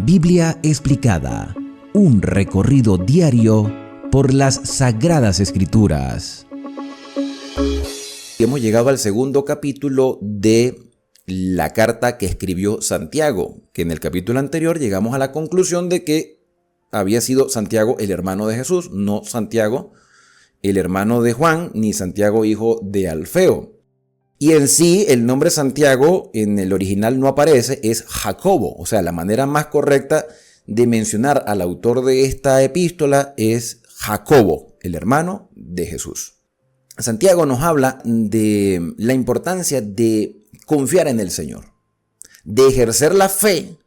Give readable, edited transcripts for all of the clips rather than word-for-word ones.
Biblia explicada, un recorrido diario por las Sagradas Escrituras. Hemos llegado al segundo capítulo de la carta que escribió Santiago, que en el capítulo anterior llegamos a la conclusión de que había sido Santiago el hermano de Jesús, no Santiago el hermano de Juan, ni Santiago hijo de Alfeo. Y en sí, el nombre Santiago en el original no aparece, es Jacobo. O sea, la manera más correcta de mencionar al autor de esta epístola es Jacobo, el hermano de Jesús. Santiago nos habla de la importancia de confiar en el Señor, de ejercer la fe,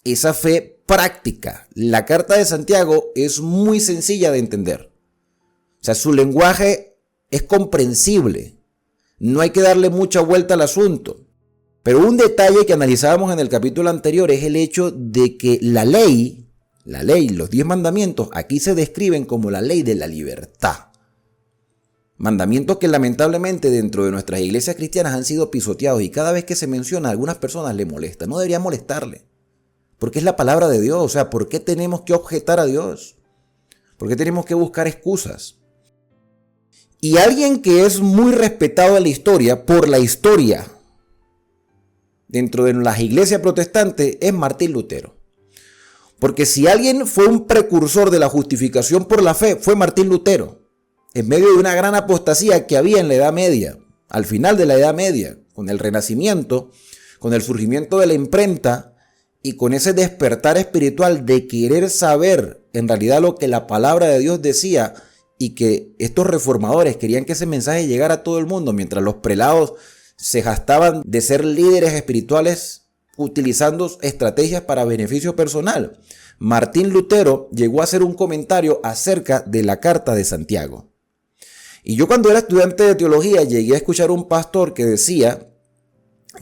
esa fe práctica. La carta de Santiago es muy sencilla de entender. O sea, su lenguaje es comprensible. No hay que darle mucha vuelta al asunto. Pero un detalle que analizábamos en el capítulo anterior es el hecho de que la ley, los 10 mandamientos, aquí se describen como la ley de la libertad. Mandamientos que lamentablemente dentro de nuestras iglesias cristianas han sido pisoteados y cada vez que se menciona a algunas personas le molesta. No debería molestarle, porque es la palabra de Dios. O sea, ¿por qué tenemos que objetar a Dios? ¿Por qué tenemos que buscar excusas? Y alguien que es muy respetado en la historia, por la historia, dentro de las iglesias protestantes, es Martín Lutero. Porque si alguien fue un precursor de la justificación por la fe, fue Martín Lutero. En medio de una gran apostasía que había en la Edad Media, al final de la Edad Media, con el Renacimiento, con el surgimiento de la imprenta y con ese despertar espiritual de querer saber en realidad lo que la palabra de Dios decía, y que estos reformadores querían que ese mensaje llegara a todo el mundo, mientras los prelados se jactaban de ser líderes espirituales utilizando estrategias para beneficio personal. Martín Lutero llegó a hacer un comentario acerca de la carta de Santiago. Y yo cuando era estudiante de teología llegué a escuchar un pastor que decía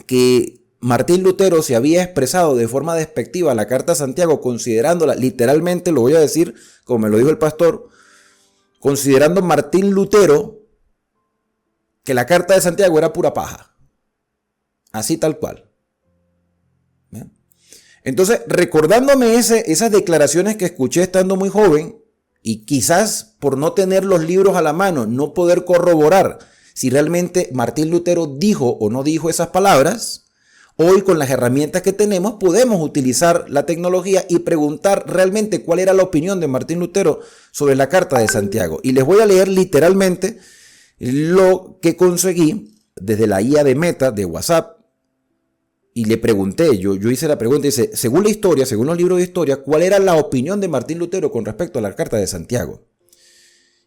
que Martín Lutero se había expresado de forma despectiva la carta de Santiago, considerándola, literalmente lo voy a decir como me lo dijo el pastor, considerando Martín Lutero que la carta de Santiago era pura paja. Así tal cual. ¿Bien? Entonces, recordándome esas declaraciones que escuché estando muy joven, y quizás por no tener los libros a la mano, no poder corroborar si realmente Martín Lutero dijo o no dijo esas palabras, hoy con las herramientas que tenemos podemos utilizar la tecnología y preguntar realmente cuál era la opinión de Martín Lutero sobre la carta de Santiago. Y les voy a leer literalmente lo que conseguí desde la IA de Meta de WhatsApp. Y le pregunté, yo hice la pregunta, dice, según la historia, según los libros de historia, ¿cuál era la opinión de Martín Lutero con respecto a la carta de Santiago?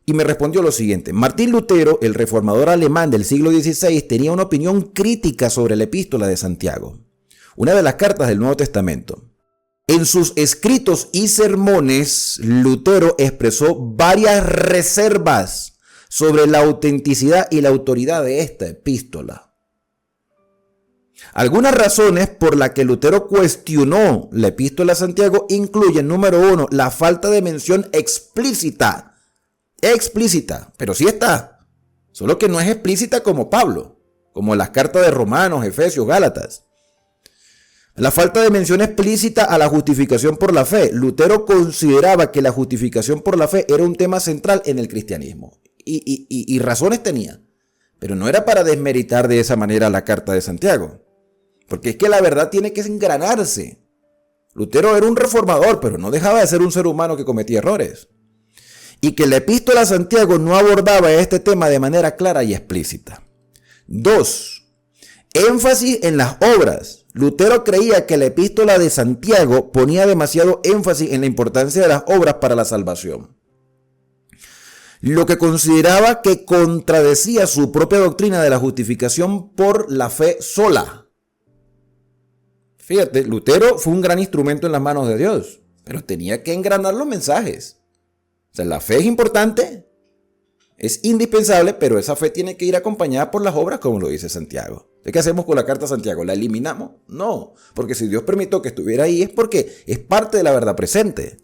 Y me respondió lo siguiente: Martín Lutero, el reformador alemán del siglo XVI, tenía una opinión crítica sobre la epístola de Santiago, una de las cartas del Nuevo Testamento. En sus escritos y sermones, Lutero expresó varias reservas sobre la autenticidad y la autoridad de esta epístola. Algunas razones por las que Lutero cuestionó la epístola de Santiago incluyen, número 1, la falta de mención explícita, pero sí está, solo que no es explícita como Pablo, como las cartas de Romanos, Efesios, Gálatas. La falta de mención explícita a la justificación por la fe. Lutero consideraba que la justificación por la fe era un tema central en el cristianismo, y razones tenía, pero no era para desmeritar de esa manera la carta de Santiago, porque es que la verdad tiene que engranarse. Lutero era un reformador, pero no dejaba de ser un ser humano que cometía errores. Y que la epístola a Santiago no abordaba este tema de manera clara y explícita. 2. Énfasis en las obras. Lutero creía que la epístola de Santiago ponía demasiado énfasis en la importancia de las obras para la salvación, lo que consideraba que contradecía su propia doctrina de la justificación por la fe sola. Fíjate, Lutero fue un gran instrumento en las manos de Dios, pero tenía que engranar los mensajes. O sea, la fe es importante, es indispensable, pero esa fe tiene que ir acompañada por las obras, como lo dice Santiago. ¿Qué hacemos con la carta de Santiago? ¿La eliminamos? No, porque si Dios permitió que estuviera ahí es porque es parte de la verdad presente.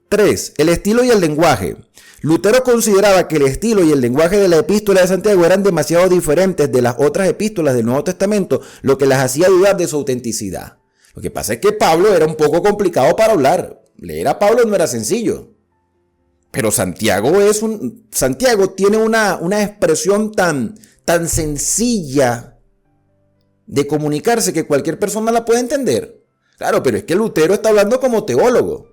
3. El estilo y el lenguaje. Lutero consideraba que el estilo y el lenguaje de la epístola de Santiago eran demasiado diferentes de las otras epístolas del Nuevo Testamento, lo que las hacía dudar de su autenticidad. Lo que pasa es que Pablo era un poco complicado para hablar. Leer a Pablo no era sencillo. Pero Santiago tiene una expresión tan sencilla de comunicarse que cualquier persona la puede entender. Claro, pero es que Lutero está hablando como teólogo.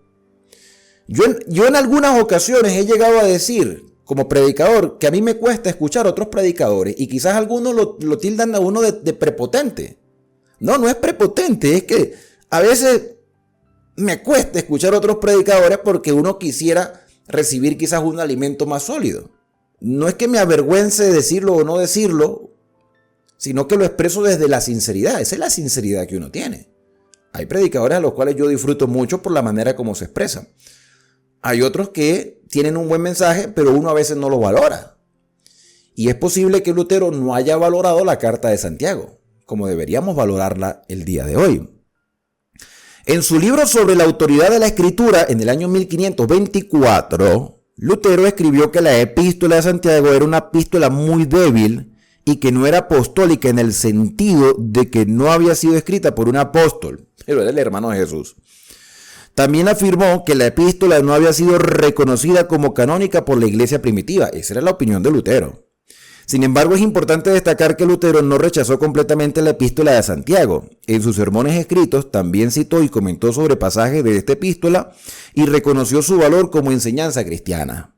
Yo en algunas ocasiones he llegado a decir, como predicador, que a mí me cuesta escuchar a otros predicadores y quizás algunos lo tildan a uno de prepotente. No es prepotente, es que a veces me cuesta escuchar a otros predicadores porque uno quisiera recibir quizás un alimento más sólido. No es que me avergüence decirlo o no decirlo, sino que lo expreso desde la sinceridad. Esa es la sinceridad que uno tiene. Hay predicadores a los cuales yo disfruto mucho por la manera como se expresan. Hay otros que tienen un buen mensaje, pero uno a veces no lo valora. Y es posible que Lutero no haya valorado la carta de Santiago, como deberíamos valorarla el día de hoy. En su libro sobre la autoridad de la Escritura, en el año 1524, Lutero escribió que la epístola de Santiago era una epístola muy débil y que no era apostólica en el sentido de que no había sido escrita por un apóstol, pero era el hermano de Jesús. También afirmó que la epístola no había sido reconocida como canónica por la iglesia primitiva. Esa era la opinión de Lutero. Sin embargo, es importante destacar que Lutero no rechazó completamente la epístola de Santiago. En sus sermones escritos también citó y comentó sobre pasajes de esta epístola y reconoció su valor como enseñanza cristiana.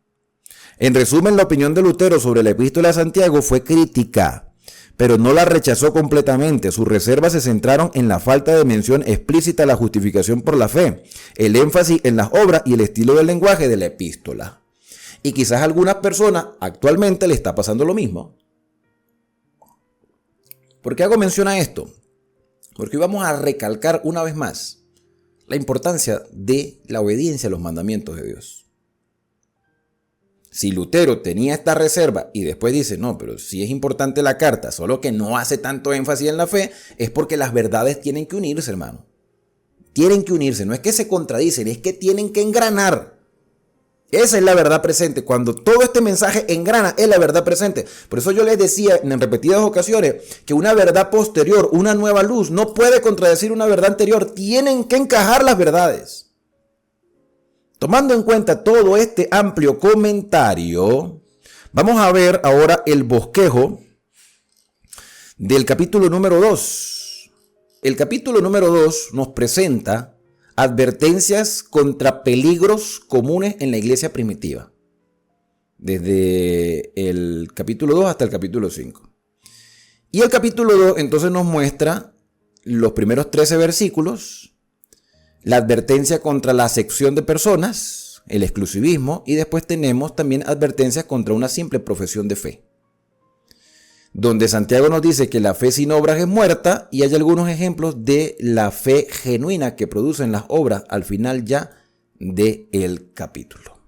En resumen, la opinión de Lutero sobre la epístola de Santiago fue crítica, pero no la rechazó completamente. Sus reservas se centraron en la falta de mención explícita a la justificación por la fe, el énfasis en las obras y el estilo del lenguaje de la epístola. Y quizás a algunas personas actualmente le está pasando lo mismo. ¿Por qué hago mención a esto? Porque hoy vamos a recalcar una vez más la importancia de la obediencia a los mandamientos de Dios. Si Lutero tenía esta reserva y después dice, no, pero sí es importante la carta, solo que no hace tanto énfasis en la fe, es porque las verdades tienen que unirse, hermano. Tienen que unirse, no es que se contradicen, es que tienen que engranar. Esa es la verdad presente. Cuando todo este mensaje engrana, es la verdad presente. Por eso yo les decía en repetidas ocasiones que una verdad posterior, una nueva luz, no puede contradecir una verdad anterior. Tienen que encajar las verdades. Tomando en cuenta todo este amplio comentario, vamos a ver ahora el bosquejo del capítulo número 2. El capítulo número 2 nos presenta advertencias contra peligros comunes en la iglesia primitiva. Desde el capítulo 2 hasta el capítulo 5. Y el capítulo 2 entonces nos muestra los primeros 13 versículos, la advertencia contra la acepción de personas, el exclusivismo, y después tenemos también advertencias contra una simple profesión de fe, donde Santiago nos dice que la fe sin obras es muerta, y hay algunos ejemplos de la fe genuina que producen las obras al final ya del capítulo.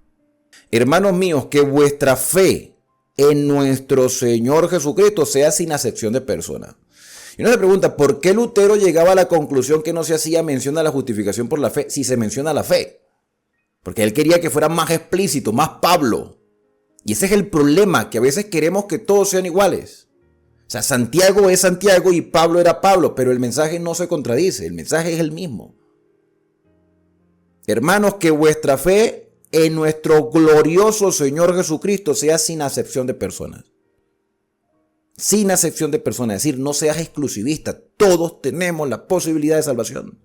Hermanos míos, que vuestra fe en nuestro Señor Jesucristo sea sin acepción de personas. Y uno se pregunta, ¿por qué Lutero llegaba a la conclusión que no se hacía mención a la justificación por la fe si se menciona la fe? Porque él quería que fuera más explícito, más Pablo. Y ese es el problema, que a veces queremos que todos sean iguales. O sea, Santiago es Santiago y Pablo era Pablo, pero el mensaje no se contradice, el mensaje es el mismo. Hermanos, que vuestra fe en nuestro glorioso Señor Jesucristo sea sin acepción de personas. Sin acepción de personas, es decir, no seas exclusivista. Todos tenemos la posibilidad de salvación.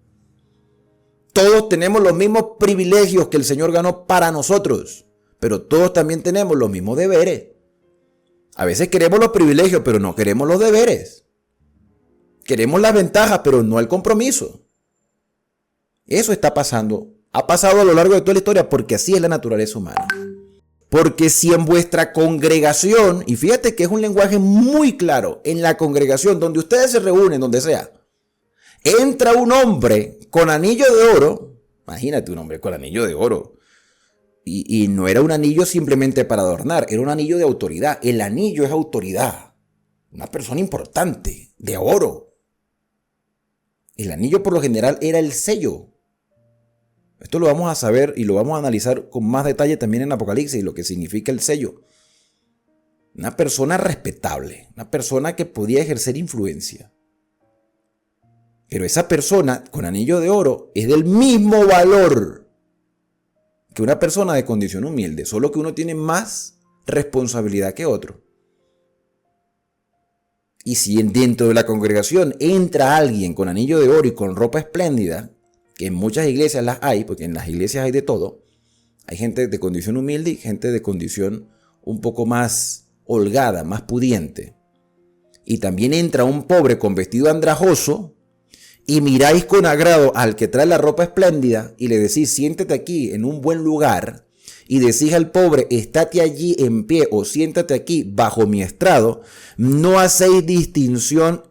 Todos tenemos los mismos privilegios que el Señor ganó para nosotros, pero todos también tenemos los mismos deberes. A veces queremos los privilegios, pero no queremos los deberes. Queremos las ventajas, pero no el compromiso. Eso está pasando. Ha pasado a lo largo de toda la historia porque así es la naturaleza humana. Porque si en vuestra congregación, y fíjate que es un lenguaje muy claro, en la congregación donde ustedes se reúnen, donde sea, entra un hombre con anillo de oro, imagínate un hombre con anillo de oro, y no era un anillo simplemente para adornar, era un anillo de autoridad. El anillo es autoridad, una persona importante, de oro. El anillo por lo general era el sello. Esto lo vamos a saber y lo vamos a analizar con más detalle también en Apocalipsis, lo que significa el sello. Una persona respetable, una persona que podía ejercer influencia. Pero esa persona con anillo de oro es del mismo valor que una persona de condición humilde, solo que uno tiene más responsabilidad que otro. Y si dentro de la congregación entra alguien con anillo de oro y con ropa espléndida, que en muchas iglesias las hay, porque en las iglesias hay de todo, hay gente de condición humilde y gente de condición un poco más holgada, más pudiente. Y también entra un pobre con vestido andrajoso y miráis con agrado al que trae la ropa espléndida y le decís, siéntate aquí en un buen lugar, y decís al pobre, estate allí en pie o siéntate aquí bajo mi estrado, no hacéis distinción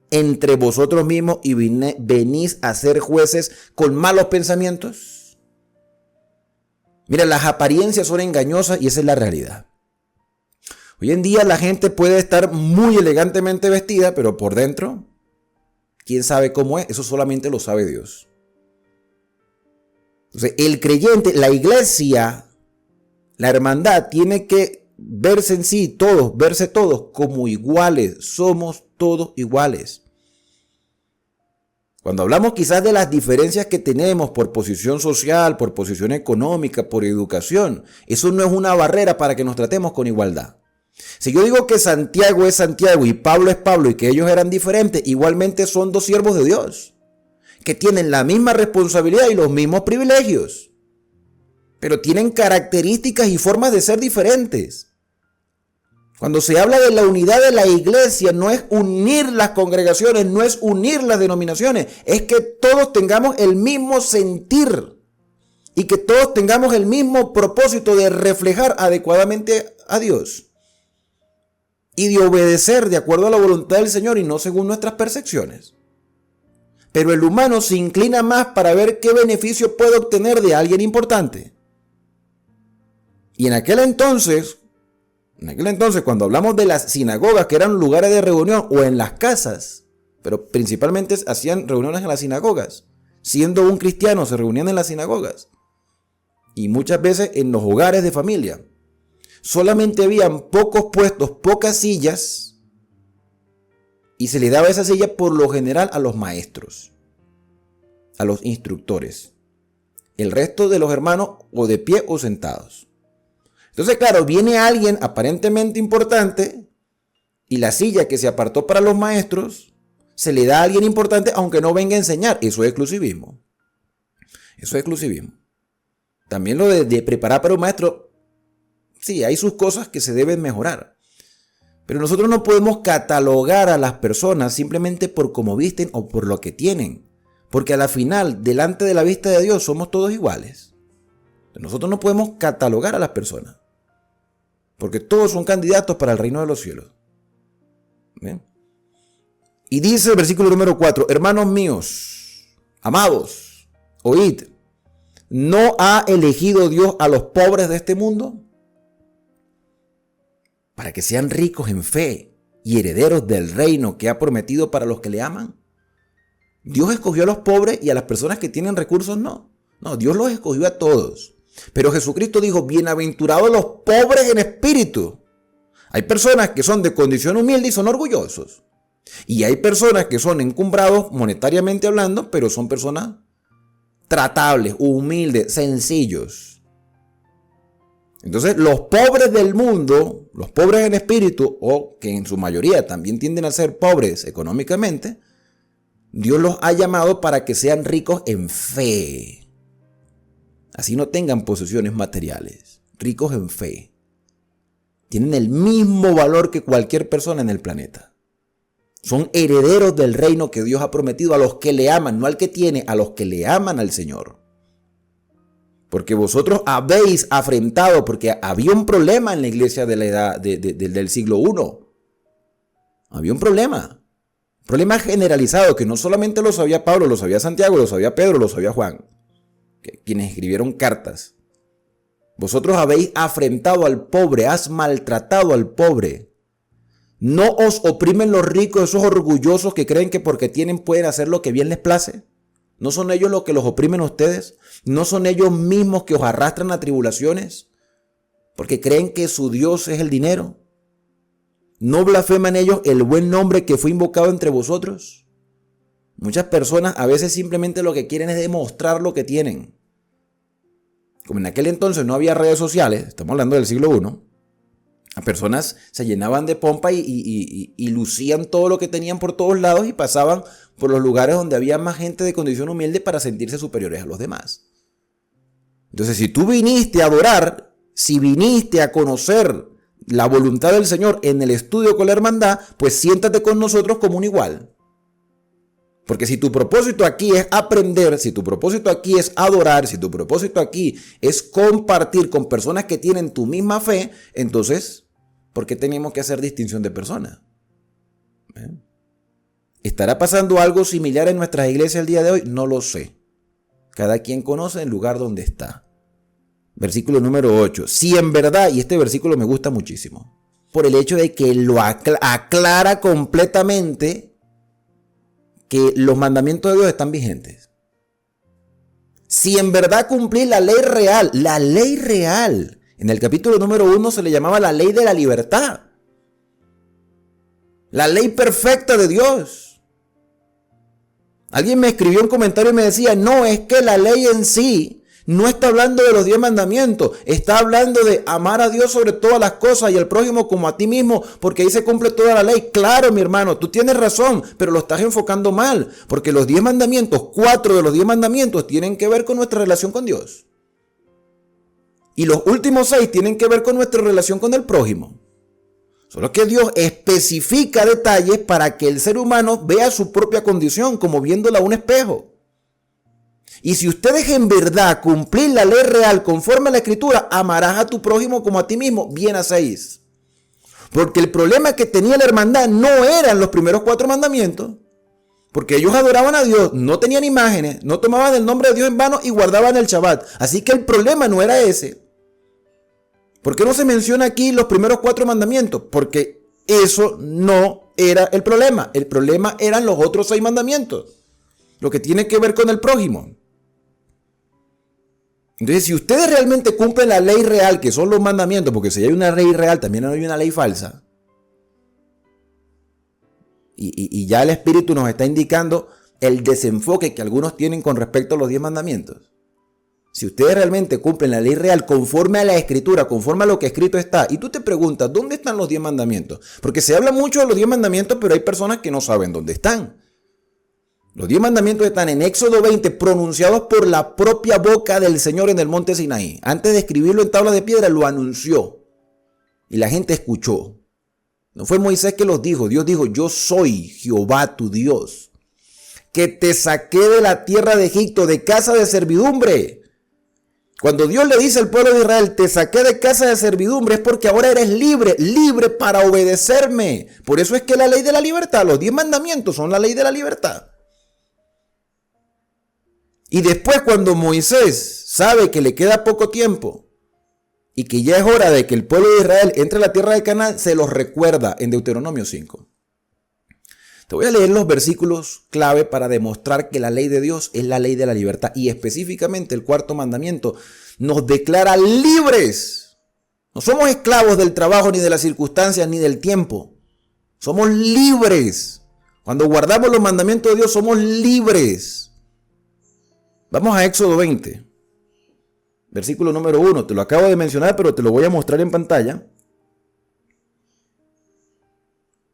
entre vosotros mismos y venís a ser jueces con malos pensamientos. Mira, las apariencias son engañosas y esa es la realidad. Hoy en día la gente puede estar muy elegantemente vestida, pero por dentro, ¿quién sabe cómo es? Eso solamente lo sabe Dios. Entonces, el creyente, la iglesia, la hermandad, tiene que verse en sí, verse todos como iguales. Somos todos iguales. Cuando hablamos quizás de las diferencias que tenemos por posición social, por posición económica, por educación, eso no es una barrera para que nos tratemos con igualdad. Si yo digo que Santiago es Santiago y Pablo es Pablo y que ellos eran diferentes, igualmente son dos siervos de Dios, que tienen la misma responsabilidad y los mismos privilegios, pero tienen características y formas de ser diferentes. Cuando se habla de la unidad de la iglesia, no es unir las congregaciones, no es unir las denominaciones, es que todos tengamos el mismo sentir y que todos tengamos el mismo propósito de reflejar adecuadamente a Dios y de obedecer de acuerdo a la voluntad del Señor y no según nuestras percepciones. Pero el humano se inclina más para ver qué beneficio puede obtener de alguien importante. Y en aquel entonces, cuando hablamos de las sinagogas, que eran lugares de reunión, o en las casas, pero principalmente hacían reuniones en las sinagogas. Siendo un cristiano, se reunían en las sinagogas. Y muchas veces en los hogares de familia. Solamente habían pocos puestos, pocas sillas, y se le daba esa silla por lo general a los maestros, a los instructores. El resto de los hermanos o de pie o sentados. Entonces, claro, viene alguien aparentemente importante y la silla que se apartó para los maestros se le da a alguien importante aunque no venga a enseñar. Eso es exclusivismo. Eso es exclusivismo. También lo de preparar para un maestro, sí, hay sus cosas que se deben mejorar. Pero nosotros no podemos catalogar a las personas simplemente por cómo visten o por lo que tienen. Porque a la final, delante de la vista de Dios, somos todos iguales. Nosotros no podemos catalogar a las personas. Porque todos son candidatos para el reino de los cielos. ¿Bien? Y dice el versículo número 4, hermanos míos, amados, oíd, ¿no ha elegido Dios a los pobres de este mundo? Para que sean ricos en fe y herederos del reino que ha prometido para los que le aman. Dios escogió a los pobres y a las personas que tienen recursos no. No, Dios los escogió a todos. Pero Jesucristo dijo, bienaventurados los pobres en espíritu. Hay personas que son de condición humilde y son orgullosos. Y hay personas que son encumbrados monetariamente hablando, pero son personas tratables, humildes, sencillos. Entonces, los pobres del mundo, los pobres en espíritu, o que en su mayoría también tienden a ser pobres económicamente, Dios los ha llamado para que sean ricos en fe. Así no tengan posesiones materiales, ricos en fe. Tienen el mismo valor que cualquier persona en el planeta. Son herederos del reino que Dios ha prometido a los que le aman, no al que tiene, a los que le aman al Señor. Porque vosotros habéis afrentado, porque había un problema en la iglesia de la edad del siglo I. Había un problema generalizado que no solamente lo sabía Pablo, lo sabía Santiago, lo sabía Pedro, lo sabía Juan, quienes escribieron cartas. Vosotros habéis afrentado al pobre, has maltratado al pobre. ¿No os oprimen los ricos, esos orgullosos que creen que porque tienen pueden hacer lo que bien les place? ¿No son ellos los que los oprimen a ustedes? ¿No son ellos mismos que os arrastran a tribulaciones? Porque creen que su Dios es el dinero. ¿No blasfeman ellos el buen nombre que fue invocado entre vosotros? Muchas personas a veces simplemente lo que quieren es demostrar lo que tienen. Como en aquel entonces no había redes sociales, estamos hablando del siglo I, las personas se llenaban de pompa y lucían todo lo que tenían por todos lados y pasaban por los lugares donde había más gente de condición humilde para sentirse superiores a los demás. Entonces, si tú viniste a adorar, si viniste a conocer la voluntad del Señor en el estudio con la hermandad, pues siéntate con nosotros como un igual. Porque si tu propósito aquí es aprender, si tu propósito aquí es adorar, si tu propósito aquí es compartir con personas que tienen tu misma fe, entonces, ¿por qué tenemos que hacer distinción de personas? ¿Estará pasando algo similar en nuestras iglesias el día de hoy? No lo sé. Cada quien conoce el lugar donde está. Versículo número 8. Si en verdad, y este versículo me gusta muchísimo, por el hecho de que lo aclara completamente que los mandamientos de Dios están vigentes. Si en verdad cumplís la ley real, en el capítulo número 1 se le llamaba la ley de la libertad. La ley perfecta de Dios. Alguien me escribió un comentario y me decía, no, es que la ley en sí no está hablando de los 10 mandamientos, está hablando de amar a Dios sobre todas las cosas y al prójimo como a ti mismo, porque ahí se cumple toda la ley. Claro, mi hermano, tú tienes razón, pero lo estás enfocando mal, porque los 10 mandamientos, 4 de los 10 mandamientos tienen que ver con nuestra relación con Dios. Y los últimos 6 tienen que ver con nuestra relación con el prójimo. Solo que Dios especifica detalles para que el ser humano vea su propia condición como viéndola a un espejo. Y si ustedes en verdad cumplir la ley real conforme a la Escritura, amarás a tu prójimo como a ti mismo, bien hacéis. Porque el problema que tenía la hermandad no eran los primeros 4 mandamientos, porque ellos adoraban a Dios, no tenían imágenes, no tomaban el nombre de Dios en vano y guardaban el Shabbat. Así que el problema no era ese. ¿Por qué no se menciona aquí los primeros 4 mandamientos? Porque eso no era el problema. El problema eran los otros 6 mandamientos. Lo que tiene que ver con el prójimo. Entonces, si ustedes realmente cumplen la ley real, que son los mandamientos, porque si hay una ley real, también hay una ley falsa. Y ya el Espíritu nos está indicando el desenfoque que algunos tienen con respecto a los 10 mandamientos. Si ustedes realmente cumplen la ley real conforme a la Escritura, conforme a lo que escrito está, y tú te preguntas, ¿dónde están los 10 mandamientos? Porque se habla mucho de los 10 mandamientos, pero hay personas que no saben dónde están. Los 10 mandamientos están en Éxodo 20, pronunciados por la propia boca del Señor en el monte Sinaí. Antes de escribirlo en tabla de piedra, lo anunció. Y la gente escuchó. No fue Moisés que los dijo. Dios dijo, yo soy Jehová tu Dios, que te saqué de la tierra de Egipto, de casa de servidumbre. Cuando Dios le dice al pueblo de Israel, te saqué de casa de servidumbre, es porque ahora eres libre, libre para obedecerme. Por eso es que la ley de la libertad, los 10 mandamientos son la ley de la libertad. Y después cuando Moisés sabe que le queda poco tiempo y que ya es hora de que el pueblo de Israel entre a la tierra de Canaán, se los recuerda en Deuteronomio 5. Te voy a leer los versículos clave para demostrar que la ley de Dios es la ley de la libertad. Y específicamente el 4º mandamiento nos declara libres. No somos esclavos del trabajo, ni de las circunstancias, ni del tiempo. Somos libres. Cuando guardamos los mandamientos de Dios, somos libres. Vamos a Éxodo 20. Versículo número 1. Te lo acabo de mencionar, pero te lo voy a mostrar en pantalla,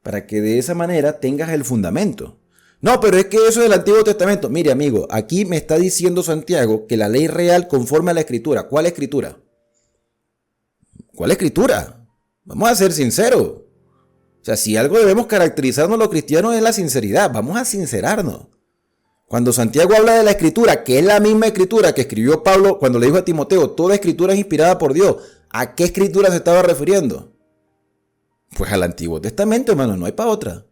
para que de esa manera tengas el fundamento. No, pero es que eso es del Antiguo Testamento. Mire, amigo, aquí me está diciendo Santiago que la ley real conforme a la Escritura. ¿Cuál Escritura? ¿Cuál Escritura? Vamos a ser sinceros. O sea, si algo debemos caracterizarnos los cristianos es la sinceridad. Vamos a sincerarnos. Cuando Santiago habla de la Escritura, que es la misma Escritura que escribió Pablo cuando le dijo a Timoteo, toda Escritura es inspirada por Dios, ¿a qué Escritura se estaba refiriendo? Pues al Antiguo Testamento, hermano, no hay para otra.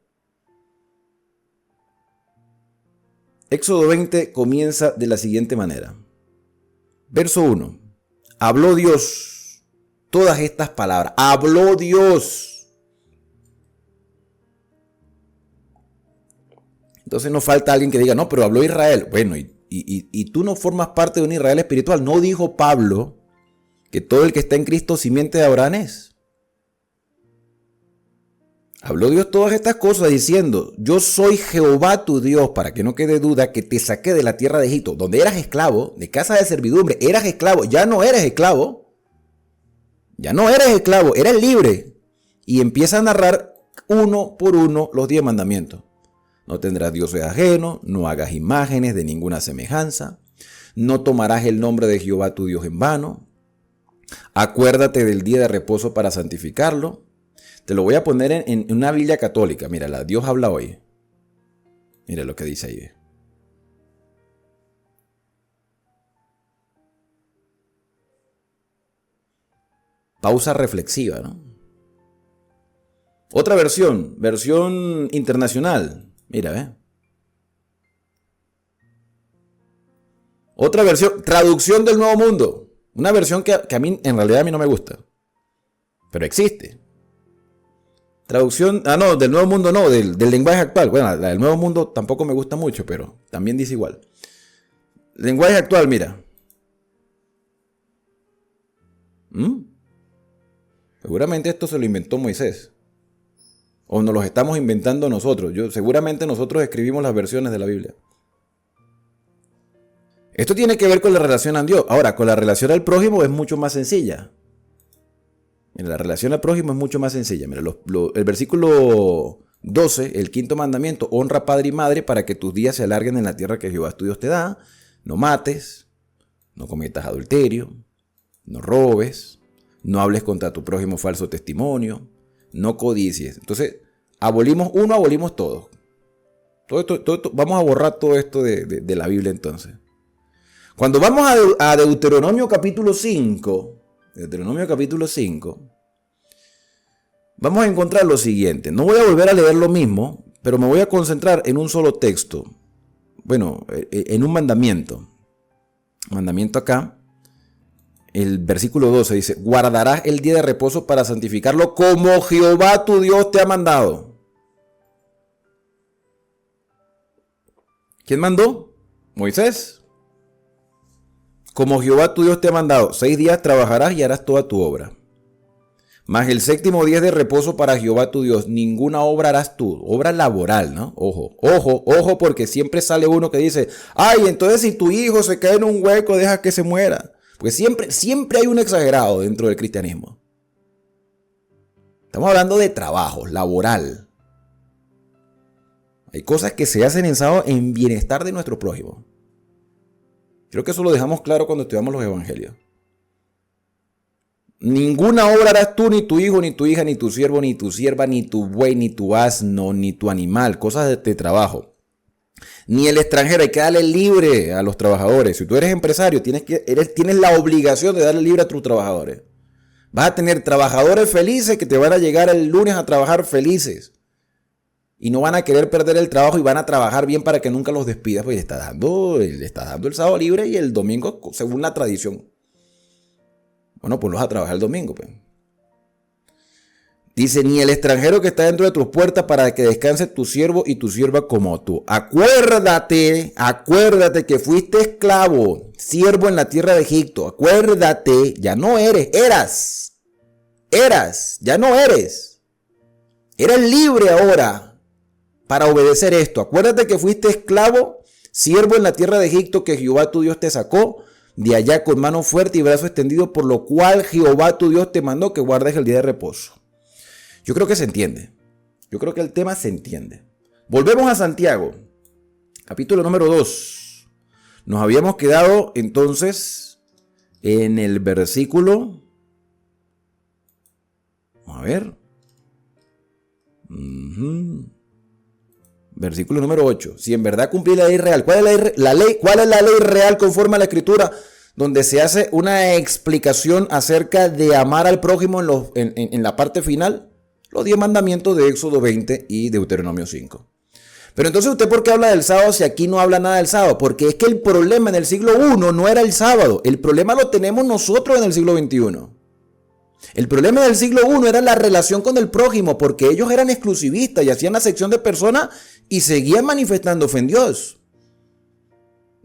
Éxodo 20 comienza de la siguiente manera. Verso 1. Habló Dios todas estas palabras. Habló Dios. Entonces no falta alguien que diga, no, pero habló Israel. Bueno, y tú no formas parte de un Israel espiritual. ¿No dijo Pablo que todo el que está en Cristo simiente de Abraham es? Habló Dios todas estas cosas diciendo, yo soy Jehová tu Dios, para que no quede duda, que te saqué de la tierra de Egipto, donde eras esclavo, de casa de servidumbre, eras esclavo, ya no eres esclavo, eres libre. Y empieza a narrar uno por uno los 10 mandamientos. No tendrás dioses ajenos, no hagas imágenes de ninguna semejanza, no tomarás el nombre de Jehová tu Dios en vano, acuérdate del día de reposo para santificarlo. Te lo voy a poner en una Biblia católica. Mira, la Dios habla hoy. Mira lo que dice ahí. Pausa reflexiva, ¿no? Otra versión internacional. Mira, ¿eh? Otra versión, traducción del Nuevo Mundo. Una versión que a mí, en realidad a mí no me gusta. Pero existe. Traducción, no, del Nuevo Mundo no, del lenguaje actual. Bueno, la del Nuevo Mundo tampoco me gusta mucho, pero también dice igual. Lenguaje actual, mira. Seguramente esto se lo inventó Moisés. O nos los estamos inventando nosotros. Seguramente nosotros escribimos las versiones de la Biblia. Esto tiene que ver con la relación a Dios. Ahora, con la relación al prójimo es mucho más sencilla. Mira, la relación al prójimo es mucho más sencilla. Mira, el versículo 12, el quinto mandamiento, honra a padre y madre para que tus días se alarguen en la tierra que Jehová tu Dios te da. No mates, no cometas adulterio, no robes, no hables contra tu prójimo falso testimonio, no codicies. Entonces, abolimos uno, abolimos todo. Todo esto, vamos a borrar todo esto de la Biblia entonces. Cuando vamos a Deuteronomio capítulo 5, vamos a encontrar lo siguiente. No voy a volver a leer lo mismo, pero me voy a concentrar en un solo texto. Bueno, en un mandamiento. Mandamiento acá. El versículo 12 dice, guardarás el día de reposo para santificarlo como Jehová tu Dios te ha mandado. ¿Quién mandó? Moisés. Como Jehová tu Dios te ha mandado, 6 días trabajarás y harás toda tu obra. Mas el séptimo día es de reposo para Jehová tu Dios. Ninguna obra harás tú. Obra laboral, ¿no? Ojo, porque siempre sale uno que dice, ay, entonces si tu hijo se cae en un hueco, deja que se muera. Porque siempre hay un exagerado dentro del cristianismo. Estamos hablando de trabajo, laboral. Hay cosas que se hacen en bienestar de nuestro prójimo. Creo que eso lo dejamos claro cuando estudiamos los evangelios. Ninguna obra harás tú, ni tu hijo, ni tu hija, ni tu siervo, ni tu sierva, ni tu buey, ni tu asno, ni tu animal, cosas de trabajo. Ni el extranjero, hay que darle libre a los trabajadores. Si tú eres empresario, tienes la obligación de darle libre a tus trabajadores. Vas a tener trabajadores felices que te van a llegar el lunes a trabajar felices. Y no van a querer perder el trabajo y van a trabajar bien para que nunca los despidas. Pues le estás dando el sábado libre y el domingo según la tradición. Bueno, pues los vas a trabajar el domingo. Pues. Dice, ni el extranjero que está dentro de tus puertas para que descanse tu siervo y tu sierva como tú. Acuérdate que fuiste esclavo, siervo en la tierra de Egipto. Acuérdate, ya no eras, ya no eres. Eres libre ahora para obedecer esto. Acuérdate que fuiste esclavo, siervo en la tierra de Egipto, que Jehová tu Dios te sacó de allá con mano fuerte y brazo extendido, por lo cual Jehová tu Dios te mandó que guardes el día de reposo. Yo creo que se entiende. Yo creo que el tema se entiende. Volvemos a Santiago, capítulo número 2. Nos habíamos quedado entonces en el versículo... Vamos a ver. Versículo número 8. Si en verdad cumplí la ley real. ¿Cuál es la ley real conforme a la Escritura? Donde se hace una explicación acerca de amar al prójimo en la parte final. Los 10 mandamientos de Éxodo 20 y Deuteronomio 5. Pero entonces, ¿usted por qué habla del sábado si aquí no habla nada del sábado? Porque es que el problema en el siglo I no era el sábado. El problema lo tenemos nosotros en el siglo XXI. El problema del siglo I era la relación con el prójimo, porque ellos eran exclusivistas y hacían acepción de personas y seguían manifestando fe en Dios.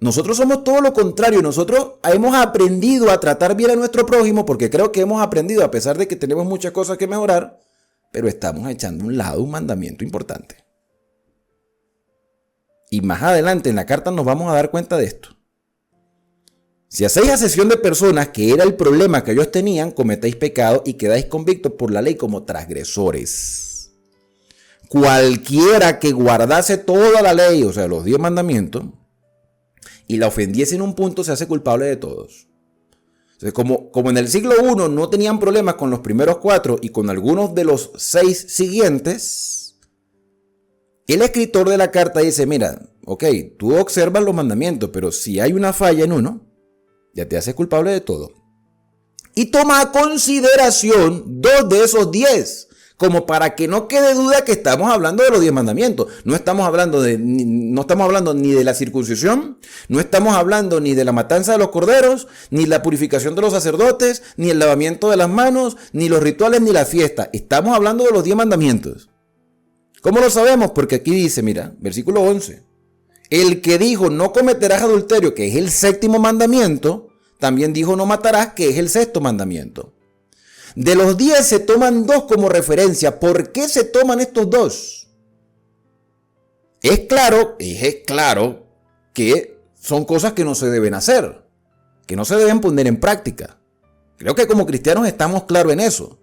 Nosotros somos todo lo contrario. Nosotros hemos aprendido a tratar bien a nuestro prójimo, porque creo que hemos aprendido, a pesar de que tenemos muchas cosas que mejorar, pero estamos echando a un lado un mandamiento importante. Y más adelante en la carta nos vamos a dar cuenta de esto. Si hacéis asesión de personas, que era el problema que ellos tenían, cometéis pecado y quedáis convictos por la ley como transgresores. Cualquiera que guardase toda la ley, o sea, los 10 mandamientos, y la ofendiese en un punto, se hace culpable de todos. Entonces, como en el siglo I no tenían problemas con los primeros 4 y con algunos de los 6 siguientes, el escritor de la carta dice, mira, ok, tú observas los mandamientos, pero si hay una falla en uno, ya te haces culpable de todo. Y toma a consideración 2 de esos 10, como para que no quede duda que estamos hablando de los 10 mandamientos. No estamos hablando ni de la circuncisión, no estamos hablando ni de la matanza de los corderos, ni la purificación de los sacerdotes, ni el lavamiento de las manos, ni los rituales, ni la fiesta. Estamos hablando de los 10 mandamientos. ¿Cómo lo sabemos? Porque aquí dice, mira, versículo 11. El que dijo no cometerás adulterio, que es el 7º mandamiento, también dijo no matarás, que es el 6º mandamiento. De los 10 se toman 2 como referencia. ¿Por qué se toman estos 2? Es claro que son cosas que no se deben hacer, que no se deben poner en práctica. Creo que como cristianos estamos claros en eso.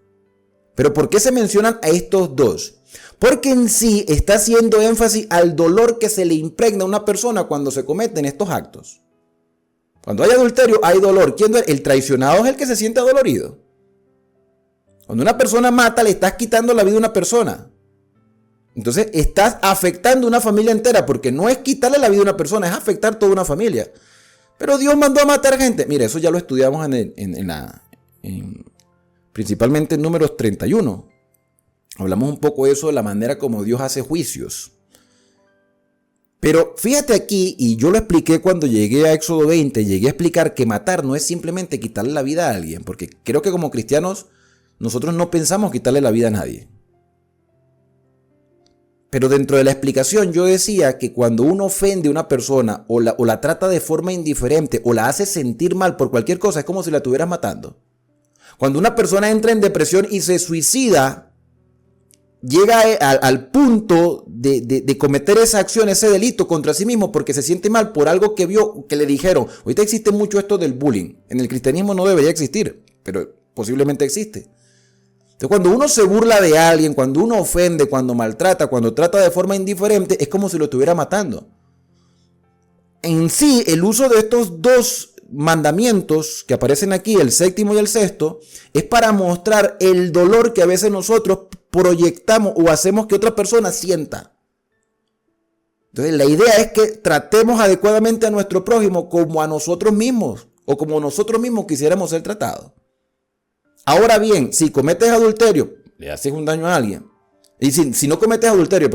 Pero ¿por qué se mencionan a estos 2? Porque en sí está haciendo énfasis al dolor que se le impregna a una persona cuando se cometen estos actos. Cuando hay adulterio hay dolor. ¿Quién duele? El traicionado es el que se siente adolorido. Cuando una persona mata, le estás quitando la vida a una persona. Entonces estás afectando a una familia entera, porque no es quitarle la vida a una persona, es afectar toda una familia. Pero Dios mandó a matar gente. Mira, eso ya lo estudiamos principalmente en Números 31. Hablamos un poco de eso, de la manera como Dios hace juicios. Pero fíjate aquí, y yo lo expliqué cuando llegué a Éxodo 20, llegué a explicar que matar no es simplemente quitarle la vida a alguien, porque creo que como cristianos nosotros no pensamos quitarle la vida a nadie. Pero dentro de la explicación yo decía que cuando uno ofende a una persona o la trata de forma indiferente o la hace sentir mal por cualquier cosa, es como si la estuvieras matando. Cuando una persona entra en depresión y se suicida, llega al punto de cometer esa acción, ese delito contra sí mismo porque se siente mal por algo que vio, que le dijeron. Ahorita existe mucho esto del bullying. En el cristianismo no debería existir, pero posiblemente existe. Entonces, cuando uno se burla de alguien, cuando uno ofende, cuando maltrata, cuando trata de forma indiferente, es como si lo estuviera matando. En sí, el uso de estos 2 mandamientos que aparecen aquí, el 7º y el 6º, es para mostrar el dolor que a veces nosotros proyectamos o hacemos que otra persona sienta. Entonces, la idea es que tratemos adecuadamente a nuestro prójimo como a nosotros mismos o como nosotros mismos quisiéramos ser tratados. Ahora bien, si cometes adulterio, le haces un daño a alguien. Y si no cometes adulterio,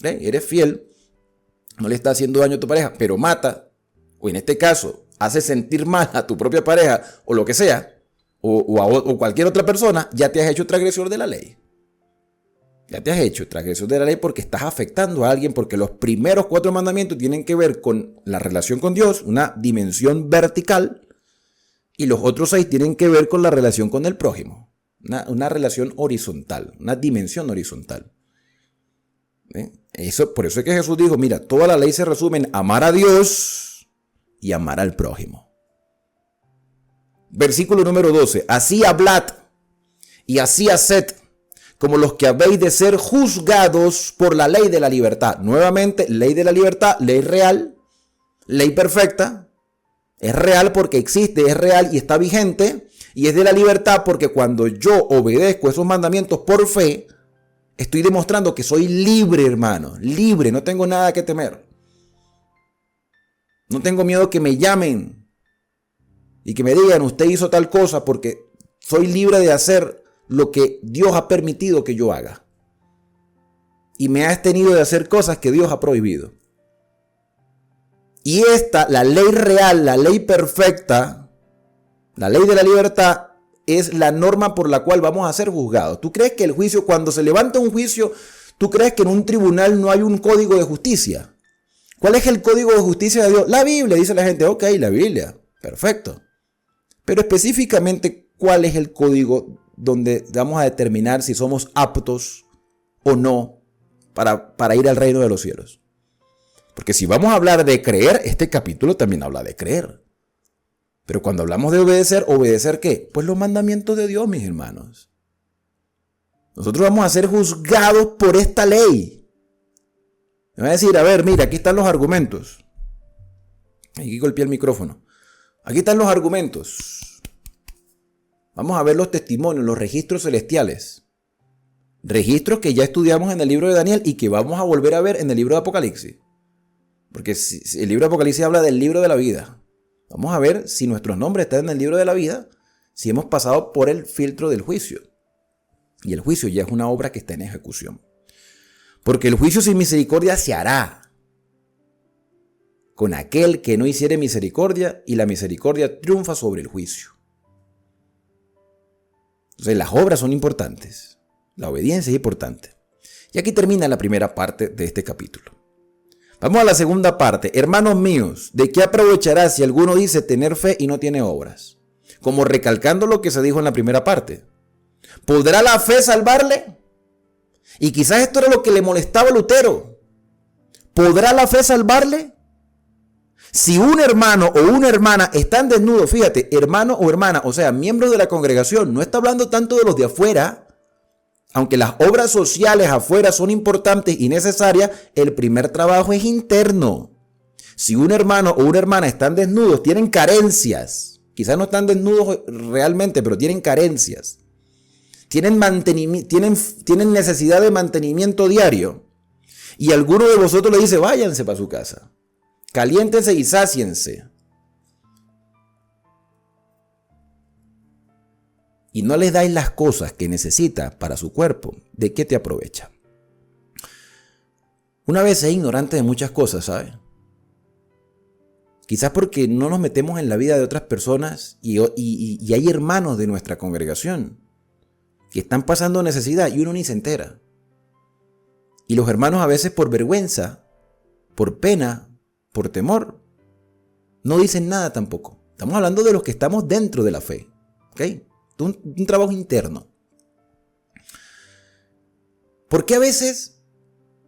eres fiel, no le estás haciendo daño a tu pareja, pero mata, o en este caso, hace sentir mal a tu propia pareja, o lo que sea, o cualquier otra persona, ya te has hecho transgresor de la ley. Ya te has hecho transgresor de la ley porque estás afectando a alguien, porque los primeros 4 mandamientos tienen que ver con la relación con Dios, una dimensión vertical, y los otros 6 tienen que ver con la relación con el prójimo, una relación horizontal, una dimensión horizontal. Por eso es que Jesús dijo, mira, toda la ley se resume en amar a Dios y amar al prójimo. Versículo número 12. Así hablad y así haced, como los que habéis de ser juzgados por la ley de la libertad. Nuevamente, ley de la libertad, ley real, ley perfecta. Es real porque existe, es real y está vigente. Y es de la libertad porque cuando yo obedezco esos mandamientos por fe, estoy demostrando que soy libre, hermano. Libre, no tengo nada que temer. No tengo miedo que me llamen y que me digan, usted hizo tal cosa, porque soy libre de hacer lo que Dios ha permitido que yo haga. Y me ha abstenido de hacer cosas que Dios ha prohibido. Y la ley real, la ley perfecta, la ley de la libertad, es la norma por la cual vamos a ser juzgados. ¿Tú crees que el juicio, cuando se levanta un juicio, tú crees que en un tribunal no hay un código de justicia? ¿Cuál es el código de justicia de Dios? La Biblia, dice la gente. Ok, la Biblia, perfecto. Pero específicamente, ¿cuál es el código donde vamos a determinar si somos aptos o no para ir al reino de los cielos. Porque si vamos a hablar de creer, este capítulo también habla de creer. Pero cuando hablamos de obedecer, ¿obedecer qué? Pues los mandamientos de Dios, mis hermanos. Nosotros vamos a ser juzgados por esta ley. Me va a decir, a ver, mira, aquí están los argumentos. Aquí golpeé el micrófono. Aquí están los argumentos. Vamos a ver los testimonios, los registros celestiales. Registros que ya estudiamos en el libro de Daniel y que vamos a volver a ver en el libro de Apocalipsis. Porque si el libro de Apocalipsis habla del libro de la vida. Vamos a ver si nuestros nombres están en el libro de la vida, si hemos pasado por el filtro del juicio. Y el juicio ya es una obra que está en ejecución. Porque el juicio sin misericordia se hará con aquel que no hiciere misericordia, y la misericordia triunfa sobre el juicio. Entonces las obras son importantes. La obediencia es importante. Y aquí termina la primera parte de este capítulo. Vamos a la segunda parte. Hermanos míos, ¿de qué aprovechará si alguno dice tener fe y no tiene obras? Como recalcando lo que se dijo en la primera parte. ¿Podrá la fe salvarle? Y quizás esto era lo que le molestaba a Lutero. ¿Podrá la fe salvarle? Si un hermano o una hermana están desnudos, fíjate, hermano o hermana, o sea, miembros de la congregación, no está hablando tanto de los de afuera. Aunque las obras sociales afuera son importantes y necesarias, el primer trabajo es interno. Si un hermano o una hermana están desnudos, tienen carencias. Quizás no están desnudos realmente, pero tienen carencias. Tienen necesidad de mantenimiento diario. Y alguno de vosotros le dice, váyanse para su casa. Caliéntense y sáciense. Y no les dais las cosas que necesita para su cuerpo, ¿de qué te aprovecha? Una vez es ignorante de muchas cosas, ¿sabes? Quizás porque no nos metemos en la vida de otras personas y hay hermanos de nuestra congregación que están pasando necesidad y uno ni se entera. Y los hermanos a veces por vergüenza, por pena, por temor, no dicen nada tampoco. Estamos hablando de los que estamos dentro de la fe, ¿ok? Un trabajo interno. ¿Por qué a veces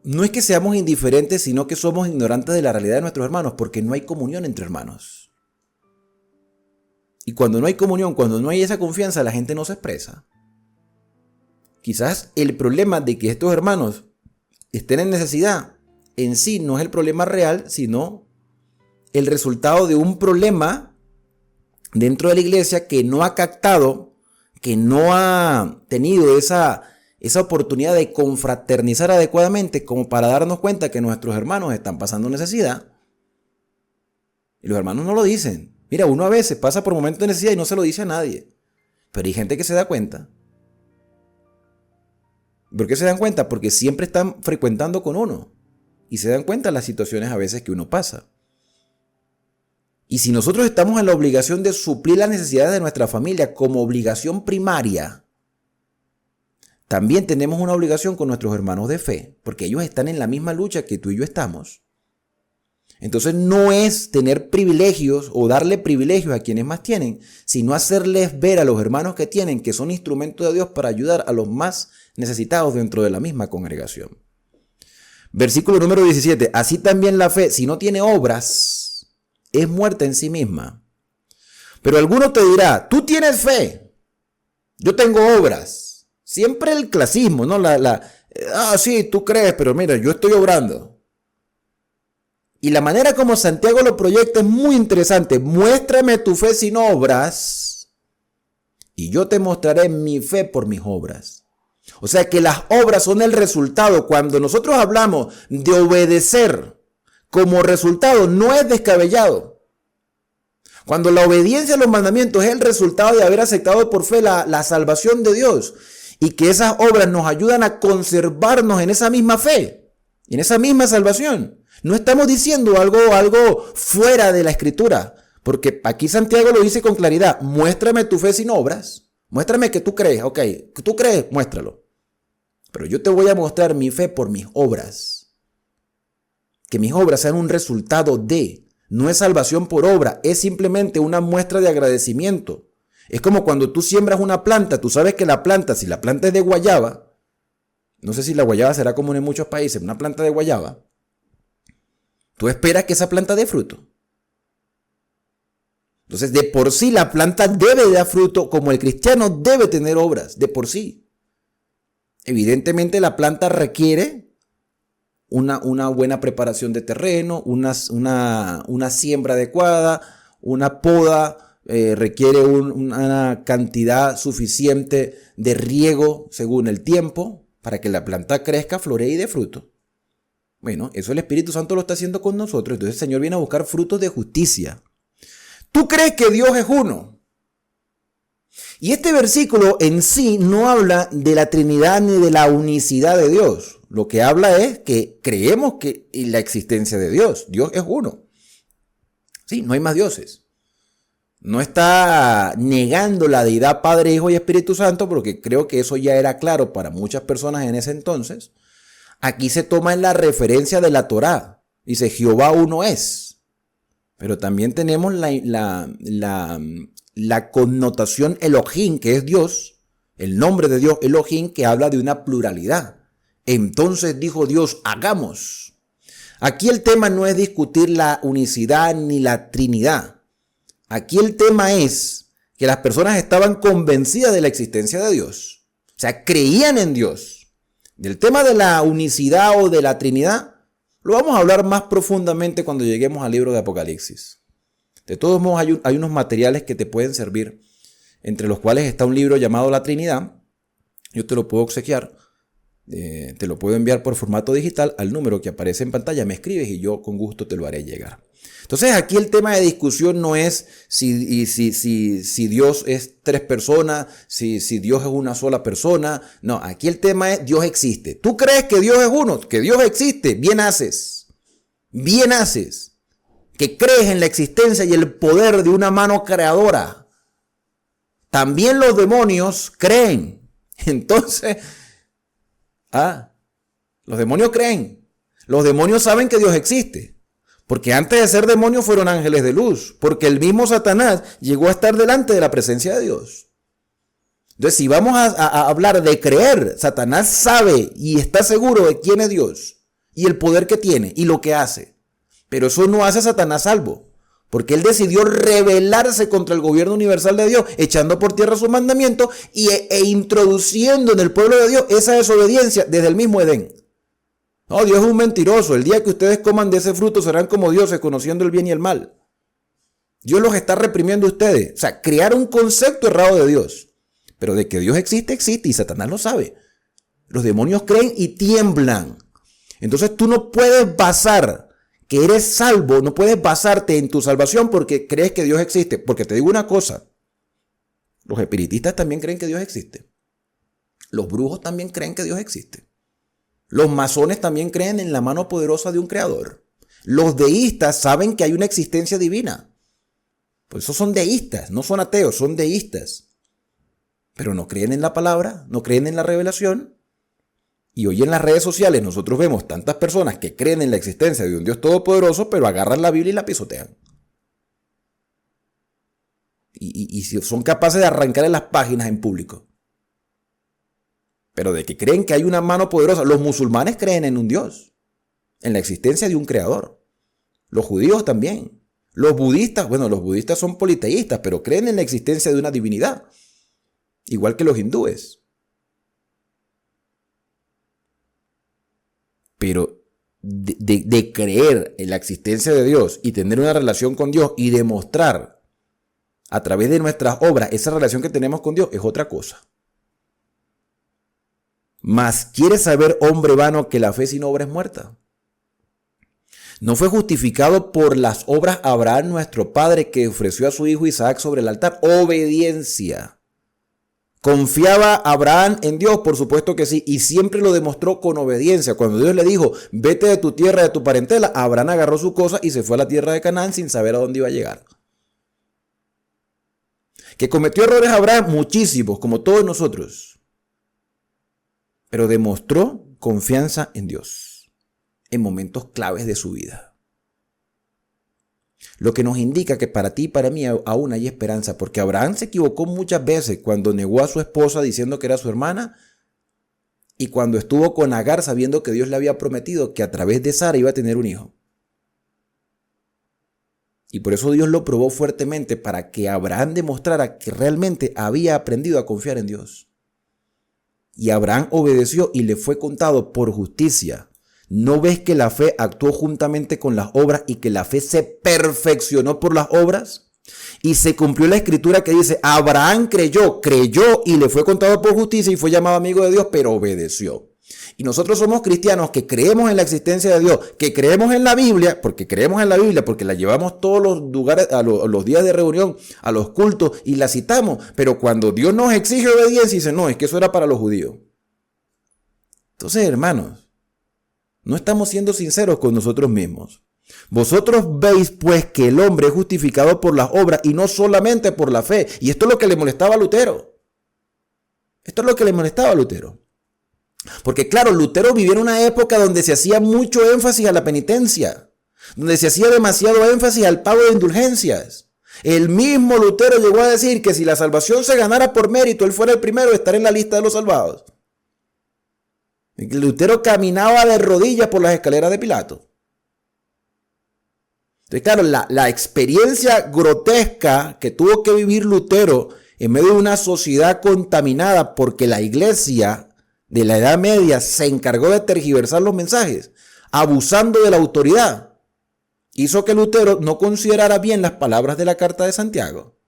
no es que seamos indiferentes, sino que somos ignorantes de la realidad de nuestros hermanos? Porque no hay comunión entre hermanos. Y cuando no hay comunión, cuando no hay esa confianza, la gente no se expresa. Quizás el problema de que estos hermanos estén en necesidad en sí no es el problema real, sino el resultado de un problema dentro de la iglesia que no ha captado, que no ha tenido esa oportunidad de confraternizar adecuadamente como para darnos cuenta que nuestros hermanos están pasando necesidad. Y los hermanos no lo dicen. Mira, uno a veces pasa por momentos de necesidad y no se lo dice a nadie. Pero hay gente que se da cuenta. ¿Por qué se dan cuenta? Porque siempre están frecuentando con uno. Y se dan cuenta de las situaciones a veces que uno pasa. Y si nosotros estamos en la obligación de suplir las necesidades de nuestra familia como obligación primaria, también tenemos una obligación con nuestros hermanos de fe, porque ellos están en la misma lucha que tú y yo estamos. Entonces no es tener privilegios o darle privilegios a quienes más tienen, sino hacerles ver a los hermanos que tienen que son instrumentos de Dios para ayudar a los más necesitados dentro de la misma congregación. Versículo número 17. Así también la fe, si no tiene obras, es muerta en sí misma. Pero alguno te dirá, tú tienes fe, yo tengo obras. Siempre el clasismo, ¿no? Sí, tú crees, pero mira, yo estoy obrando. Y la manera como Santiago lo proyecta es muy interesante. Muéstrame tu fe sin obras, y yo te mostraré mi fe por mis obras. O sea que las obras son el resultado. Cuando nosotros hablamos de obedecer como resultado, no es descabellado. Cuando la obediencia a los mandamientos es el resultado de haber aceptado por fe la salvación de Dios, y que esas obras nos ayudan a conservarnos en esa misma fe, en esa misma salvación. No estamos diciendo algo fuera de la Escritura, porque aquí Santiago lo dice con claridad. Muéstrame tu fe sin obras. Muéstrame que tú crees. Ok, que tú crees, muéstralo. Pero yo te voy a mostrar mi fe por mis obras. Que mis obras sean un resultado de, no es salvación por obra, es simplemente una muestra de agradecimiento. Es como cuando tú siembras una planta, tú sabes que la planta, si la planta es de guayaba, no sé si la guayaba será común en muchos países, una planta de guayaba, tú esperas que esa planta dé fruto. Entonces, de por sí la planta debe dar fruto, como el cristiano debe tener obras, de por sí. Evidentemente la planta requiere una buena preparación de terreno, una siembra adecuada, una poda, requiere una cantidad suficiente de riego según el tiempo para que la planta crezca, floree y dé fruto. Bueno, eso el Espíritu Santo lo está haciendo con nosotros. Entonces el Señor viene a buscar frutos de justicia. ¿Tú crees que Dios es uno? Y este versículo en sí no habla de la Trinidad ni de la unicidad de Dios. Lo que habla es que creemos que en la existencia de Dios. Dios es uno. Sí, no hay más dioses. No está negando la deidad Padre, Hijo y Espíritu Santo, porque creo que eso ya era claro para muchas personas en ese entonces. Aquí se toma en la referencia de la Torá. Dice, Jehová uno es. Pero también tenemos la connotación Elohim, que es Dios, el nombre de Dios Elohim, que habla de una pluralidad. Entonces dijo Dios, hagamos. Aquí el tema no es discutir la unicidad ni la Trinidad. Aquí el tema es que las personas estaban convencidas de la existencia de Dios. O sea, creían en Dios. Del tema de la unicidad o de la Trinidad, lo vamos a hablar más profundamente cuando lleguemos al libro de Apocalipsis. De todos modos, hay unos materiales que te pueden servir, entre los cuales está un libro llamado La Trinidad. Yo te lo puedo obsequiar, te lo puedo enviar por formato digital al número que aparece en pantalla, me escribes y yo con gusto te lo haré llegar. Entonces aquí el tema de discusión no es si Dios es tres personas, si Dios es una sola persona. No, aquí el tema es Dios existe. ¿Tú crees que Dios es uno? Que Dios existe. Bien haces. Bien haces. Que crees en la existencia y el poder de una mano creadora. También los demonios creen. Entonces, los demonios creen. Los demonios saben que Dios existe. Porque antes de ser demonios fueron ángeles de luz. Porque el mismo Satanás llegó a estar delante de la presencia de Dios. Entonces, si vamos a hablar de creer, Satanás sabe y está seguro de quién es Dios. Y el poder que tiene y lo que hace. Pero eso no hace a Satanás salvo. Porque él decidió rebelarse contra el gobierno universal de Dios, echando por tierra sus mandamientos e introduciendo en el pueblo de Dios esa desobediencia desde el mismo Edén. No, Dios es un mentiroso. El día que ustedes coman de ese fruto serán como dioses, conociendo el bien y el mal. Dios los está reprimiendo a ustedes. O sea, crear un concepto errado de Dios. Pero de que Dios existe, existe y Satanás lo sabe. Los demonios creen y tiemblan. Entonces tú no puedes basar que eres salvo, no puedes basarte en tu salvación porque crees que Dios existe. Porque te digo una cosa, los espiritistas también creen que Dios existe. Los brujos también creen que Dios existe. Los masones también creen en la mano poderosa de un creador. Los deístas saben que hay una existencia divina. Pues esos son deístas, no son ateos, son deístas. Pero no creen en la palabra, no creen en la revelación. Y hoy en las redes sociales nosotros vemos tantas personas que creen en la existencia de un Dios todopoderoso, pero agarran la Biblia y la pisotean. Y son capaces de arrancarle las páginas en público. Pero de que creen que hay una mano poderosa. Los musulmanes creen en un Dios, en la existencia de un creador. Los judíos también. Los budistas, bueno, los budistas son politeístas, pero creen en la existencia de una divinidad. Igual que los hindúes. Pero de creer en la existencia de Dios y tener una relación con Dios y demostrar a través de nuestras obras esa relación que tenemos con Dios es otra cosa. Mas ¿quieres saber, hombre vano, que la fe sin obra es muerta? ¿No fue justificado por las obras Abraham, nuestro padre, que ofreció a su hijo Isaac sobre el altar? Obediencia. ¿Confiaba Abraham en Dios? Por supuesto que sí, y siempre lo demostró con obediencia. Cuando Dios le dijo, vete de tu tierra, de tu parentela, Abraham agarró su cosa y se fue a la tierra de Canaán sin saber a dónde iba a llegar. ¿Que cometió errores Abraham? Muchísimos, como todos nosotros. Pero demostró confianza en Dios en momentos claves de su vida. Lo que nos indica que para ti y para mí aún hay esperanza, porque Abraham se equivocó muchas veces cuando negó a su esposa diciendo que era su hermana y cuando estuvo con Agar sabiendo que Dios le había prometido que a través de Sara iba a tener un hijo. Y por eso Dios lo probó fuertemente para que Abraham demostrara que realmente había aprendido a confiar en Dios. Y Abraham obedeció y le fue contado por justicia. ¿No ves que la fe actuó juntamente con las obras y que la fe se perfeccionó por las obras? Y se cumplió la escritura que dice, Abraham creyó y le fue contado por justicia y fue llamado amigo de Dios, pero obedeció. Y nosotros somos cristianos que creemos en la existencia de Dios, que creemos en la Biblia, porque la llevamos todos los lugares, a los días de reunión, a los cultos y la citamos. Pero cuando Dios nos exige obediencia, dice, no, es que eso era para los judíos. Entonces, hermanos, no estamos siendo sinceros con nosotros mismos. Vosotros veis pues que el hombre es justificado por las obras y no solamente por la fe. Y esto es lo que le molestaba a Lutero. Porque claro, Lutero vivió en una época donde se hacía mucho énfasis a la penitencia, donde se hacía demasiado énfasis al pago de indulgencias. El mismo Lutero llegó a decir que si la salvación se ganara por mérito, él fuera el primero de estar en la lista de los salvados. Lutero caminaba de rodillas por las escaleras de Pilato. Entonces, claro, la experiencia grotesca que tuvo que vivir Lutero en medio de una sociedad contaminada porque la iglesia de la Edad Media se encargó de tergiversar los mensajes, abusando de la autoridad, hizo que Lutero no considerara bien las palabras de la carta de Santiago.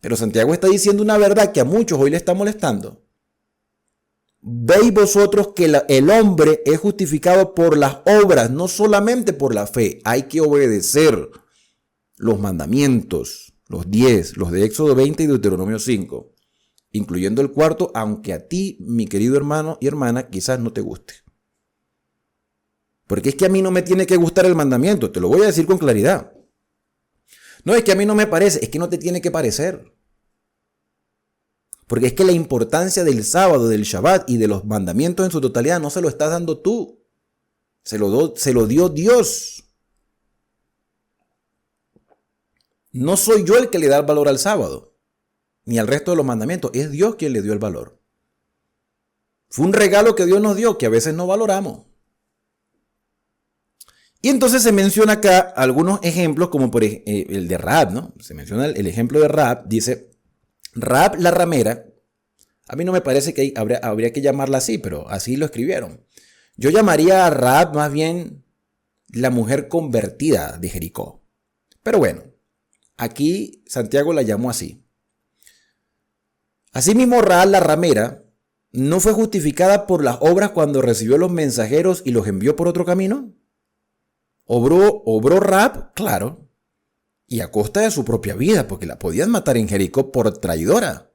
Pero Santiago está diciendo una verdad que a muchos hoy le está molestando. Veis vosotros que el hombre es justificado por las obras, no solamente por la fe. Hay que obedecer los mandamientos, los 10, los de Éxodo 20 y Deuteronomio 5, incluyendo el cuarto, aunque a ti, mi querido hermano y hermana, quizás no te guste. Porque es que a mí no me tiene que gustar el mandamiento, te lo voy a decir con claridad. No es que a mí no me parece, es que no te tiene que parecer. Porque es que la importancia del sábado, del Shabbat y de los mandamientos en su totalidad no se lo estás dando tú. Se lo dio Dios. No soy yo el que le da el valor al sábado, ni al resto de los mandamientos. Es Dios quien le dio el valor. Fue un regalo que Dios nos dio que a veces no valoramos. Y entonces se menciona acá algunos ejemplos, como por el de Rahab, ¿no? Se menciona el ejemplo de Rahab. Dice, Rahab la ramera, a mí no me parece que habría que llamarla así, pero así lo escribieron. Yo llamaría a Rahab más bien la mujer convertida de Jericó. Pero bueno, aquí Santiago la llamó así. Asimismo, Rahab la ramera no fue justificada por las obras cuando recibió los mensajeros y los envió por otro camino. Obró Rahab, claro, y a costa de su propia vida, porque la podían matar en Jericó por traidora.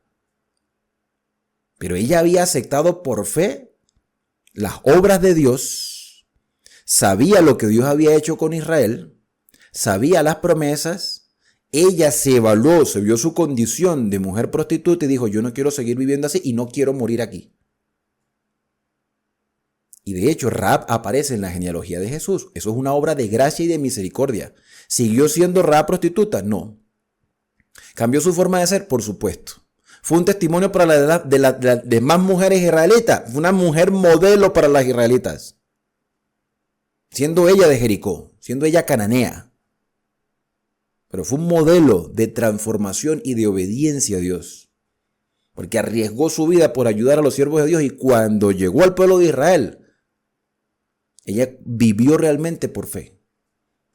Pero ella había aceptado por fe las obras de Dios, sabía lo que Dios había hecho con Israel, sabía las promesas, ella se evaluó, se vio su condición de mujer prostituta y dijo, yo no quiero seguir viviendo así y no quiero morir aquí. Y de hecho, Rahab aparece en la genealogía de Jesús. Eso es una obra de gracia y de misericordia. ¿Siguió siendo Rahab prostituta? No. ¿Cambió su forma de ser? Por supuesto. ¿Fue un testimonio para las demás mujeres israelitas? Fue una mujer modelo para las israelitas. Siendo ella de Jericó, siendo ella cananea. Pero fue un modelo de transformación y de obediencia a Dios. Porque arriesgó su vida por ayudar a los siervos de Dios y cuando llegó al pueblo de Israel, ella vivió realmente por fe,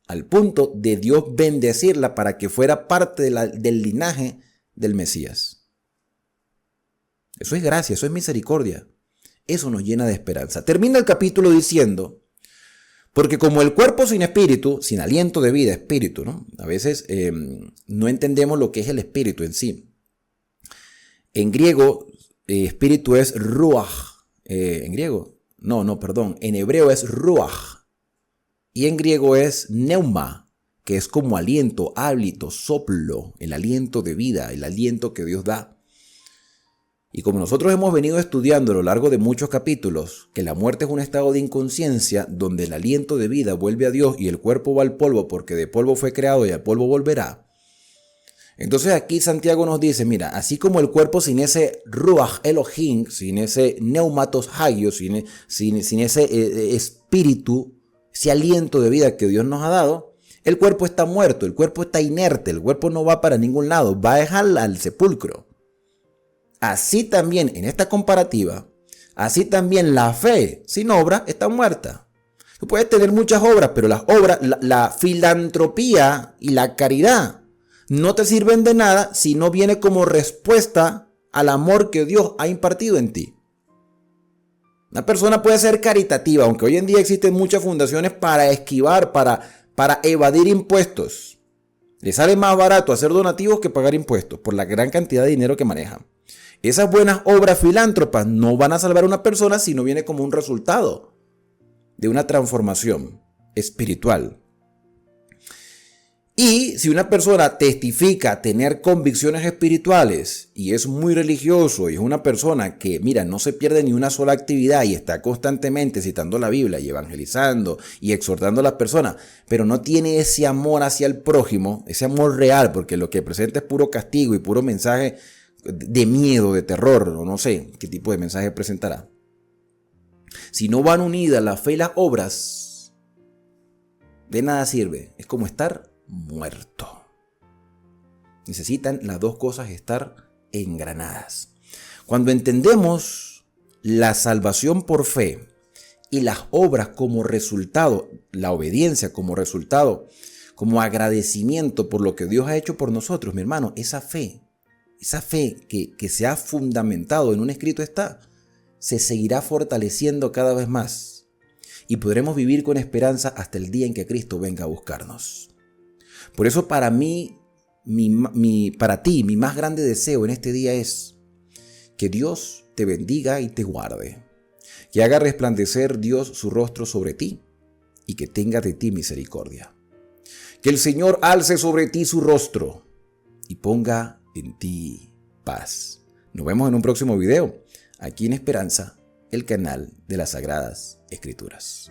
al punto de Dios bendecirla para que fuera parte del linaje del Mesías. Eso es gracia, eso es misericordia. Eso nos llena de esperanza. Termina el capítulo diciendo, porque como el cuerpo sin espíritu, sin aliento de vida, espíritu, ¿no? A veces no entendemos lo que es el espíritu en sí. En griego, espíritu es ruach. En griego. En hebreo es ruach y en griego es pneuma, que es como aliento, hálito, soplo, el aliento de vida, el aliento que Dios da. Y como nosotros hemos venido estudiando a lo largo de muchos capítulos, que la muerte es un estado de inconsciencia donde el aliento de vida vuelve a Dios y el cuerpo va al polvo porque de polvo fue creado y al polvo volverá. Entonces aquí Santiago nos dice, mira, así como el cuerpo sin ese Ruach Elohim, sin ese Neumatos Hagios, sin ese espíritu, ese aliento de vida que Dios nos ha dado, el cuerpo está muerto, el cuerpo está inerte, el cuerpo no va para ningún lado, va a dejar al sepulcro. Así también, en esta comparativa, así también la fe sin obra está muerta. Tú puedes tener muchas obras, pero las obras, la filantropía y la caridad no te sirven de nada si no viene como respuesta al amor que Dios ha impartido en ti. Una persona puede ser caritativa, aunque hoy en día existen muchas fundaciones para esquivar, para evadir impuestos. Le sale más barato hacer donativos que pagar impuestos por la gran cantidad de dinero que manejan. Esas buenas obras filántropas no van a salvar a una persona si no viene como un resultado de una transformación espiritual. Y si una persona testifica tener convicciones espirituales y es muy religioso y es una persona que, mira, no se pierde ni una sola actividad y está constantemente citando la Biblia y evangelizando y exhortando a las personas, pero no tiene ese amor hacia el prójimo, ese amor real, porque lo que presenta es puro castigo y puro mensaje de miedo, de terror, o no sé qué tipo de mensaje presentará. Si no van unidas la fe y las obras, de nada sirve. Es como estar muerto. Necesitan las dos cosas estar engranadas. Cuando entendemos la salvación por fe y las obras como resultado, la obediencia como resultado, como agradecimiento por lo que Dios ha hecho por nosotros, mi hermano, esa fe que se ha fundamentado en un escrito se seguirá fortaleciendo cada vez más y podremos vivir con esperanza hasta el día en que Cristo venga a buscarnos. Por eso para mí, para ti, mi más grande deseo en este día es que Dios te bendiga y te guarde, que haga resplandecer Dios su rostro sobre ti y que tenga de ti misericordia. Que el Señor alce sobre ti su rostro y ponga en ti paz. Nos vemos en un próximo video, aquí en Esperanza, el canal de las Sagradas Escrituras.